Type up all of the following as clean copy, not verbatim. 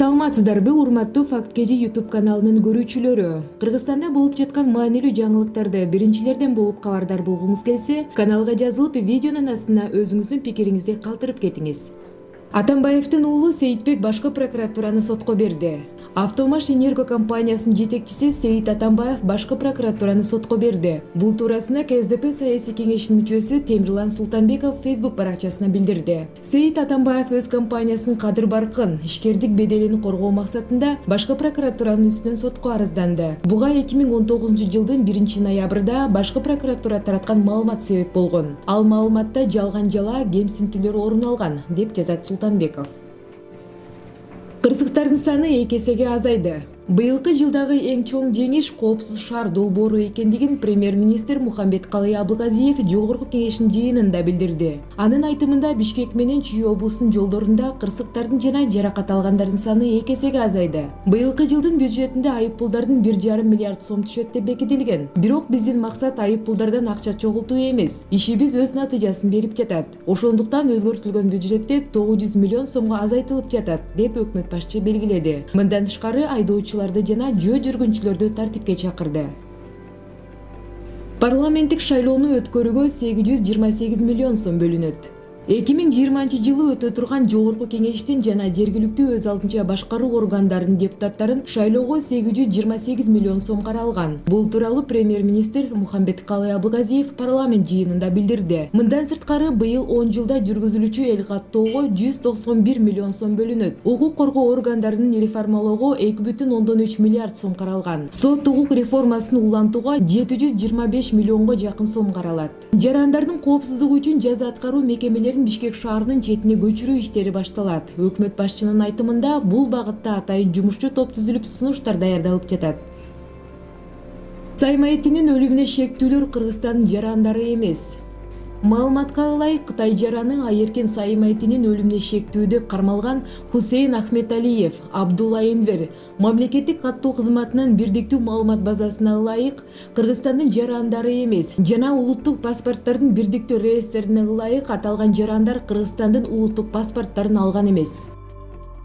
Саламатсыздарбы, урматтуу Факт Кежи YouTube каналынын көрүүчүлөрү. Кыргызстанда болуп жаткан маанилүү жаңылыктарды биринчилерден болуп кабардар болгуңуз келсе, каналга жазылып, видеонун астына өзүңүздүн пикириңизди калтырып кетиңиз. Атамбаевдин уулу Сейитбек башкы прокуратураны сотко берди. Автомаш Энерго компаниясынын жетекчиси Сейит Атамбаев башкы прокуратураны сотко берди. Бул туурасында КСДП саясий кеңешинин мүчөсү Темирлан Султанбеков Facebook баракчасына билдирди. Сейит Атамбаев өз компаниясынын кадыр баркын, ишкердик беделин коргоо максатында башкы прокуратуранын үстүнөн сотко арызданды. Буга 2019 жылдын 1-ноябрда башкы прокуратура тараткан маалымат себеп болгон. Ал маалыматта жалган жала кемсинтүүлөр орун алган, деп жазат Султанбеков. Кырсыктардын саны 2 эсеге азайды. Быйылкы жылдагы эң чоң жеңиш коопсуз шаар долбоору экендигин премьер-министр Мухамбеткалый Абылгазиев Жогорку кеңештин жыйынында билдирди. Анын айтымында Бишкек менен Чүй облусунун жолдорунда кырсыктардын жана жаракат алгандардын саны 2 эсеге азайды. Быйылкы жылдын бюджетинде айыппулдардын 1,5 миллиард сом түшөт деп бекитилген. Бирок биздин максат айыппулдардан акча чогултуу эмес. Ишибиз өз натыйжасын берип жатат. Ошондуктан өзгөртүлгөн бюджетте 900 миллион сомго азайтылып жатат, деп өкмөт башчы белгиледи. Мындан тышкары айдоочулар жана жөө жүргүнчүлөрдү тартипке чакырды. Парламенттик шайлоону өткөрүүгө 828 миллион сом бөлүнөт. 2020 жылы өтө турган Жогорку кеңештин жана жергиликтүү өз алдынча башкаруу органдарынын депутаттарын шайлоого 828 миллион сом каралган. Бул тууралуу премьер-министр Мухамбеткалый Абылгазиев парламент жыйынында билдирди. Мындан сырткары быйыл 10 жылда жүргүзүлүүчү эл каттоого 191 миллион сом бөлүнөт. Укук коргоо органдарынын реформалоого 2,3 миллиард сом каралган. Сот укук реформасын улантууга 725 миллионго жакын сом каралат. Жарандардын коопсуздугу үчүн жаза аткаруу мекемелерин Бишкек шаарынын четине көчүрүү иштери башталат. Өкмөт башчынын айтымында бул багытта атайын жумушчу топ түзүлүп сунуштар даярдалып жатат. Саймаитинин өлүмүнө шектүүлөр Кыргызстандын жарандары эмес. Маалыматка ылайык, Кытай жараны Айеркен Саймаитинин өлүмүнө шектүү деп кармалган Хусейн Ахметалиев, Абдулла Энвер мамлекеттик каттоо кызматынын бирдиктүү маалымат базасына ылайык Кыргызстандын жарандары эмес жана улуттук паспорттордун бирдиктүү реестрине ылайык аталган жарандар Кыргызстандын улуттук паспортторун алган эмес.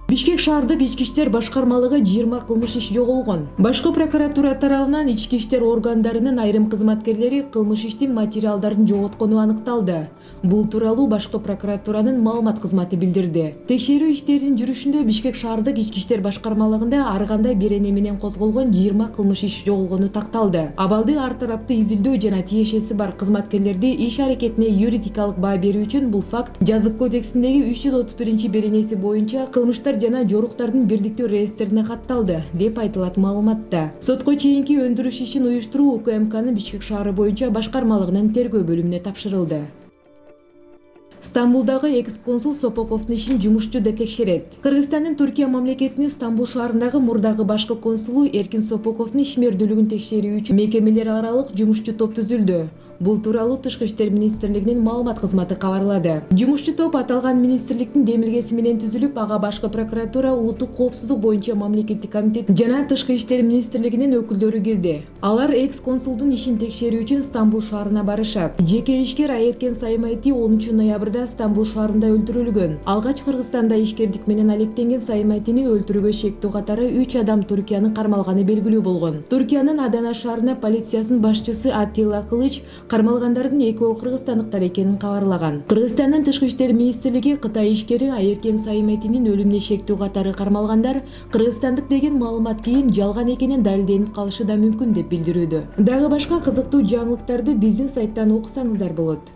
Бишкек шаардык ички иштер башкармалыгы 20 кылмыш иш жоголгон. Башкы прокуратура тарабынан ички иштер органдарынын айрым кызматкерлери кылмыш иштин материалдарын жоготкону аныкталды. Бул тууралуу башкы прокуратуранын маалымат кызматы билдирди. Текшерүү иштеринин жүрүшүндө Бишкек шаардык ички иштер башкармалыгында ар кандай берене менен козголгон 20 кылмыш иш жоголгону такталды. Абалды ар тараптуу изилдөө жана тиешеси бар кызматкерлерди иш аракетине юридикалык баа берүү үчүн бул факт жазык кодексиндеги 331 беренеси боюнча кылмыштар жана жоруктардын бирдиктүү реестрине катталды, деп айтылат маалыматта. Сотко чейинки өндүрүш ишин уюштуруу УКМКнын Бишкек шаары боюнча башкармалыгынын тергөө бөлүмүнө тапшырылды. Стамбулдагы экс-консул Сопоковдун ишин жумушчу деп текшерет. Кыргызстандын Түркия мамлекетинин Стамбул шаарындагы мурдагы башкы консулу Эркин Сопоковдун ишмердүүлүгүн текшерүү үчүн мекемелер аралык жумушчу топ түзүлдү. Бул тууралуу Тышкы иштер министрлигинин маалымат кызматы кабарлады. Жумушчу топ аталган министрликтин демилгеси менен түзүлүп, ага башкы прокуратура, улуттук коопсуздук боюнча мамлекеттик комитет жана Тышкы иштер министрлигинин өкүлдөрү кирди. Алар экс-консулдун ишин текшерүү үчүн Стамбул шаарына барышат. Жеке ишкер Айеркен Саймаити 10 ноябрда Стамбул шаарында өлтүрүлгөн. Алгач Кыргызстанда ишкердик менен алектенген Саймайтини өлтүрүүгө шектүү катары 3 адам Түркиянын кармалганы белгилүү болгон. Түркиянын Адана шаарына полициясынын башчысы Атилла Кылыч кармалгандардын экөө кыргызстандыктар экенин кабарлаган. Кыргызстандын Тышкы иштер министрлиги Кытай ишкери Айеркен Саймайтинин өлүмүнө шектүү катары кармалгандар кыргызстандык деген маалымат кийин жалган экенин далилденип калышы да мүмкүн деп билдирүүдө. Дагы башка кызыктуу жаңылыктарды биздин сайттан окусаңыздар болот.